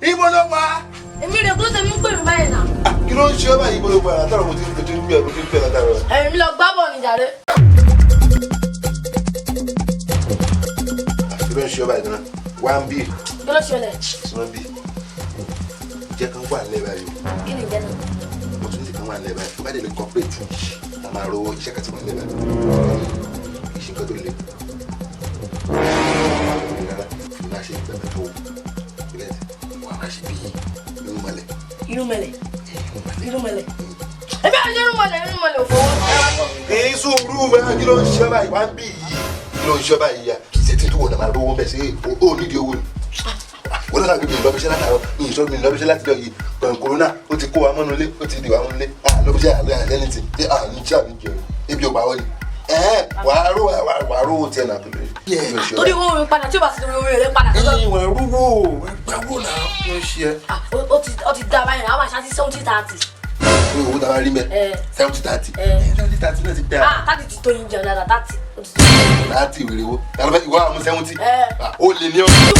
Ibo ló wà. Èmi rè kó tèmi pè mí báyìí náà. Kí ló ń ṣe báyìí ibo ló wà látàrọ mo ti ń gbé látàrọ. Èmi lọ gbá bọ̀ ní jàre. Kí ló ń ṣe báyìí gan-an? Wá ń bí. Kí ló ṣẹlẹ̀? Sọ bí. Jẹ́ kan wà nílẹ̀ báyìí. Kí ni ìjẹ́ náà? Mo tún ní kan wà nílẹ̀ báyìí. Bá dé lè kọ́pẹ́ẹ̀tì. A máa ro iṣẹ́ kan tí wọ́n lè báyìí. Kì í ṣe nǹkan tó le. Má ṣe ìgbẹ́mẹ̀ tó wà má ṣe bí irúnmọlẹ̀. Irúnmọlẹ̀. Irúnmọlẹ̀. Ẹbí àwọn irúnmọlẹ̀ ò fọwọ́. Kì í sùúrù bẹ́ẹ̀ kí ló ń ṣe báyìí wá ń bí yìí. Kí ló ń ṣe báyìí yá? Ṣé tí tó wọ̀ náà máa rówó bẹ́ẹ̀ sí ó nídìí owó ni? Wọ́n lọ́la gbé mi lọ́bíṣẹ́ látàrọ mi ìṣọ́ mi lọ́bíṣẹ́ láti jọ yìí. Pẹ̀lú kòrónà ó ti kó wa mọ́nu ilé ó ti di wa mọ́nu ilé. Lọ́bíṣẹ́ àlẹ́ àlẹ́ni ti dé àní tí àmì jẹun. Ebi ò pa wọ́n ni. Wàá ró tiẹ̀ náà pẹ̀lú. Torí owó mi padà tí o bá sì torí owó rẹ̀ padà. Ìwọ̀n rúwò gbàgbó náà ló ṣe. Ó ti dá báyìí, àwọn àṣà ti 70-30. Owó tá a rí mẹ́ 70-30. 70-30 náà ti tẹ́ a. 30 ti tó yín jẹun dáadáa 30. 30 wèrè wo ìwọ àwọn 70. Ó lè ní ọdún.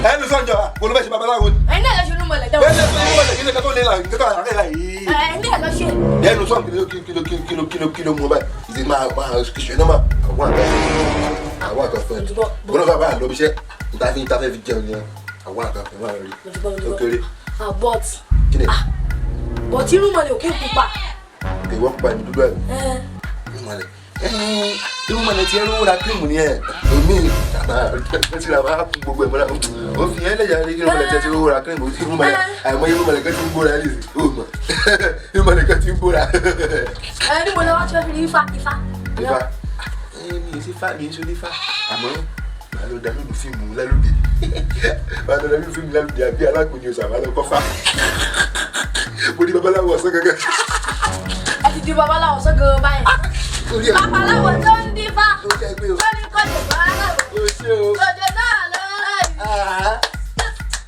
Ẹnu sọ̀njọ́ kò ló fẹ́ ṣe babaláwo ni. Ẹ̀yin náà lọ ṣe irúnmọlẹ̀ tẹ́wọ́. Bẹ́ẹ̀ni irúnmọlẹ̀ ilé kan tó lé la nǹkan tó àárẹ̀ la yìí. Ẹ̀yin náà lọ ṣe. Ẹnu sọ̀n kìló mú báyìí. Ìdí máa ṣe náà máa àwọn àkànfẹ́ bọ́lá bá bá lọ bíṣẹ́ ìtafẹ́ fi jẹun yẹn àwọn àkànfẹ́ máa rí ó kéré. Kí ni? Bọ̀tí irúnmọlẹ̀ ò kí n pupa. Ìwọ pupa ní dúdú ẹ̀. Irúnmọlẹ̀ tí ẹrú ra kírímù ni ẹ̀ omi ti ra máa kún gbogbo ẹ̀ mọ́ra ó fi ẹ́ lẹ́yà rí irúnmọlẹ̀ tí ẹrú ra kírímù irúnmọlẹ̀ àìmọ́ irúnmọlẹ̀ kan ti ń bóra ẹ̀ lè ó mọ̀ irúnmọlẹ̀ kan ti ń bóra. Níbo ni wọ́n ti fi rí ifá? Mi ì fa mi ì sórí fa àmọ́ màá lọ dánú fíìmù lálùdé màá lọ dánú fíìmù lálùdé àbí alákùnrin ọ̀sán àmọ́ lọ́kọ́ fa mo di babaláwo ọ̀sán gẹ́gẹ́. Ẹ ti di babaláwo ọ̀sán gẹ́gẹ́ báyìí. Babaláwo tó ń dífá lórí kọ́jú babaláwo lọ́jọ́ náà lọ́rọ̀ yìí.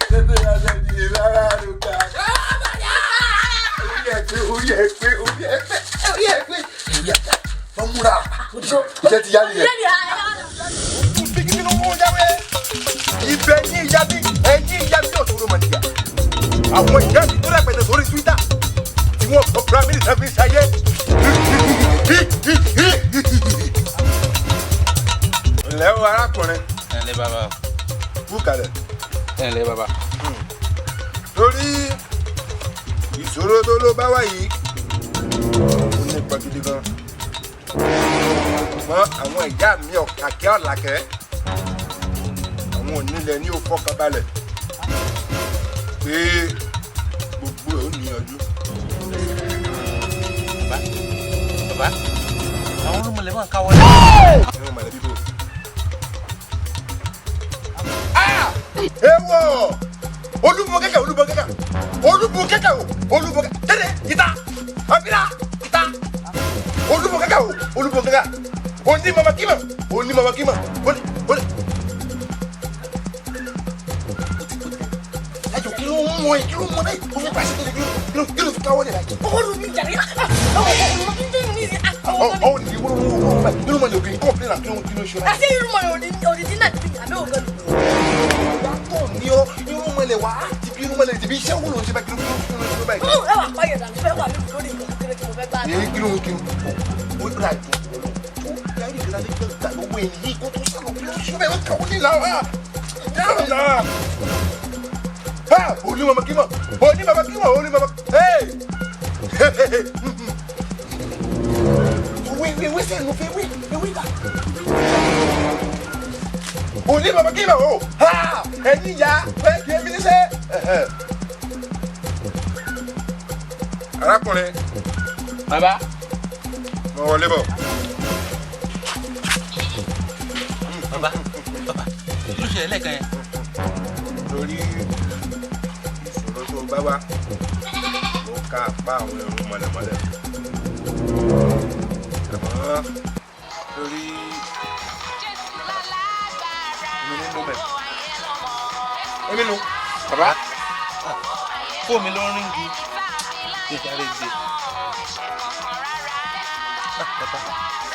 Tètè yàtọ̀ di lára ló ká. Orí ẹ̀ pé múra iṣẹ́ ti yá nìyẹn. Nínú owó yáwé ibẹ̀ ní ìyá bí ẹ̀yìn ìyá bí òṣòro mọ̀ nìyà. Àwọn ìyá mi tó rẹpẹtẹ sórí Twitter tí wọ́n kọ́ Brazil tàbí ṣayé. Ǹlẹ́ o arákùnrin. Ẹ̀lẹ́ bàbá. Búkàlẹ̀. Ẹ̀lẹ́ bàbá. Torí ìṣòro tó ló bá wá yìí ó nípa gidi gan. Ṣùgbọ́n àwọn ìyá mi ọ̀kàkẹ́ ọ̀làkẹ́ àwọn onílẹ̀ ní ó fọkànbalẹ̀ pé gbogbo ẹ̀ ó níyanjú. Bàbá àwọn olúmọlẹ̀ máa ń káwọ́ lẹ́. Ẹ̀rọ mọ̀lẹ́bí bò. Ewọ olúbọ kẹkẹ tẹ́lẹ̀ ìta àbílà ìta olúbọ kẹkẹ oní mama kima bọ́lẹ̀. Ayo kí ló ń mọ ẹ kí ló ń mọ náà o fẹ́ pàṣẹ kí ló fi káwọ́ lẹ̀ láti. Ọ̀rọ̀ mi jàre ọ̀ ní wúrúwúrú báyìí nínú mọ̀lẹ́ òkè kọ́ pílẹ̀ kí ló ṣe náà. Àṣé irúnmọlẹ̀ òdìdí náà ti àbẹ́ ògán ni. Yàtọ̀ ní ọ irúnmọlẹ̀ wá ti bí irúnmọlẹ̀ ti bí iṣẹ́ wúlò ń ṣe bá kí ló ṣe báyìí. Ẹ wà pààyàn dànù fẹ́ wà lórí nǹkan kékeré tí mo fẹ́ gbá. Kí ló ó rà jù yàrá ìgbàlá ní gbẹ̀gbà lówó èyí kó tó sálọ kí ló ṣe bẹ́ẹ̀ wọ́n kàwé nílà wá. Oní mama kí mọ̀ wé sẹ́yìn ló fẹ́ wé dà. Oní mama kí mọ̀ o ẹ̀yin ya fẹ́ kí ẹbí ní sẹ́. Arákùnrin. Bàbá. Mo wọlé bọ̀. Bàbá kí ló ṣe ẹlẹ́ẹ̀kan yẹn. Lórí ìṣòro tó bá wá ó ká apá àwọn ẹrù mọ̀lẹ́mọ̀lẹ́. Àmọ́ lórí mi ní mo bẹ̀. Èmi nu. Bàbá fóònù mi ló ń ríngì ìdarí gbé.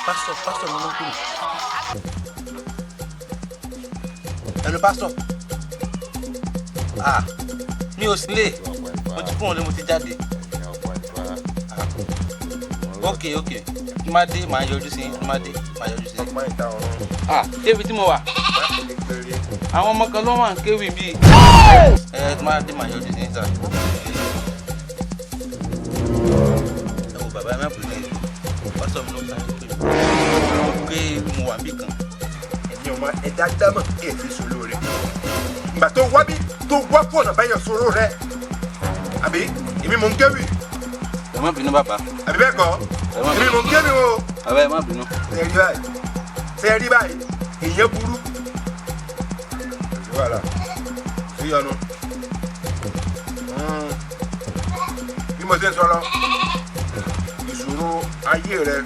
Pásítọ̀ mi ló ń pè mí. Hello, Pastor. Mi ò sílé. Mo ti kúrò lé mo ti jáde. Okay. Tí má dé máa yọjú sí. Débi tí mo wà. Àwọn ọmọ kan ló wà ń kéwì bí. Tí má dé máa yọjú sí sà. Ẹ wo bàbá mi àpòlé. Wọ́n sọ mi ló sáré pé mo wà bí kan. Ẹ̀yin ọmọ ẹ̀dá dámọ̀ kí ẹ̀ fi sòrò rẹ̀. Ìgbà tó wá bí tó wá fọ̀nà báyọ̀ sòrò rẹ̀. Àbí èmi mò ń kéwì. Ẹ má bínú bàbá. Àbí bẹ́ẹ̀ kọ́? Èmi mò ń kéwì o. Bàbá ẹ má bínú. Ṣé ẹ rí báyìí? Èèyàn burú. Voilà. Sí ọ̀nà. Bí mo ṣe ń sọ̀rọ̀, ìṣòro ayé rẹ̀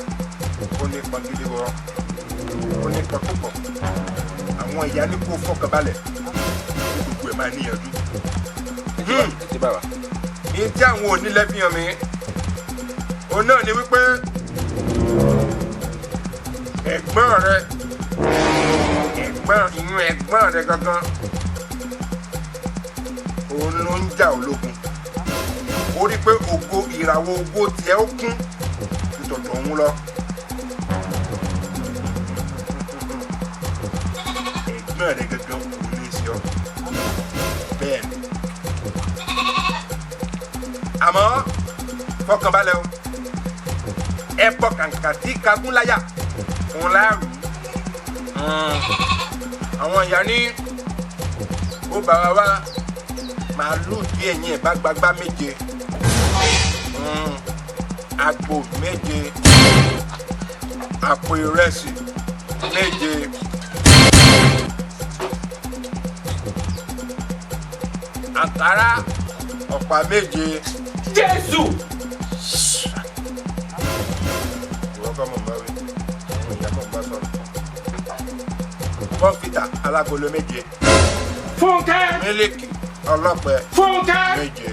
ó ní ipa gidi wọ́n. Ó ní ipa púpọ̀. Àwọn ìyá ní kó fọkànbalẹ̀. Gbogbo ẹ̀ máa níyànjú. Ní tí àwọn onílẹ̀ fi hàn mí, òun náà ni wípé ẹ̀gbọ́n rẹ̀ gangan òun ló ń jà ológun. Ó rí pé ògo ìràwọ̀ ògo tiẹ̀ ó kún ìtọ̀tọ̀ òun lọ. Ẹ̀gbọ́n rẹ̀ gangan òun ní í ṣe ọ́. Bẹ́ẹ̀ ni. Àmọ́ fọkànbalẹ̀ o. Ẹ̀pọ̀ kàǹkà tí kagún láyà òun láàrú. Àwọn ìyá ní ó bàbá wa màálù tí ẹ̀yìn ẹ̀ bá gbagbá méje, àpò méje, àpò ìrẹsì méje, àkàrà ọ̀pá méje. Jésù. Ìwọ kọ́ mọ̀ bá wí, àwọn ìyá mọ̀ bá sọ̀rọ̀. Bọ́fìtà alágolo méje. Fúnkẹ́. Mílíkì ọlọ́pẹ. Fúnkẹ́. Méje.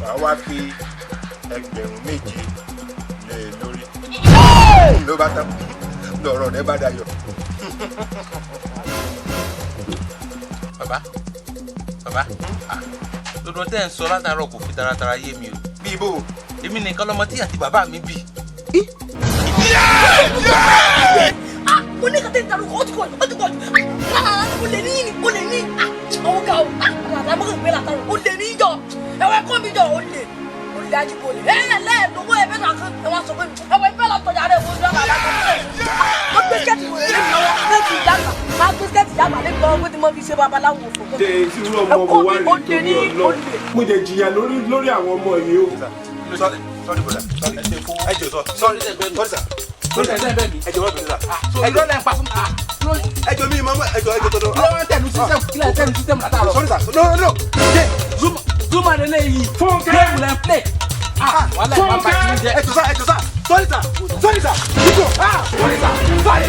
Wàá wá fi ẹgbẹ̀rún méje lé e lórí. Ló bá tán lọ̀rọ̀ rẹ bá dayọ̀. Bàbá. Lọ́dọ̀ tẹ́ ń sọ látàárọ̀ kò fi taratara yé mi o. Bí ibo. Èmi nìkan lọmọ tí àti bàbá mi bí. Mo ní kàtẹ́ ìdàrúkọ ó ti pọ̀ jù. O lè ní àwọn ga o. Àtàwọn mọ̀kàn gbé látàrú o lè ní jọ. Ẹ̀wọ̀ ẹ̀kọ́ mi jọ o lè ajíkò lè. Lẹ́ẹ̀dọ́gbọ́ ẹ̀fẹ́ náà kan ẹ̀ wá sọ pé ẹ̀wọ̀ ẹ̀fẹ́ náà tọ́jà rẹ̀ wọ́n dáná àbájá. Mo gbé skẹ́ẹ̀tì wò lé mi lọ́wọ́ skẹ́ẹ̀tì ìjàgbá. Má gbé skẹ́ẹ̀tì ìjàgbá lé mi lọ́wọ́ pé tí mo fi ṣe babaláwo òfò. Ẹ̀kọ́ mi ó lè ní o lè. Mo jẹ jìyà lórí àwọn ọmọ yìí o. Sorry, brother. Sorry. Sorry, sir. Ẹjọ́ wọ́n bẹ̀rẹ̀ sà. Ẹjọ́ lẹ́yìn pa fún mi. Ẹjọ́ mi máa ẹjọ́ tó. Kílẹ̀ tẹ̀lú sísẹ́mù látàrọ̀. Sorry, sir. No. Zuma lele yìí. Fúnkẹ́. Game lẹ́ play. Wàhálà ìbá bá ti ń jẹ. Ẹjọ́ sà. Sorry, sir. Sorry, sir. Sorry.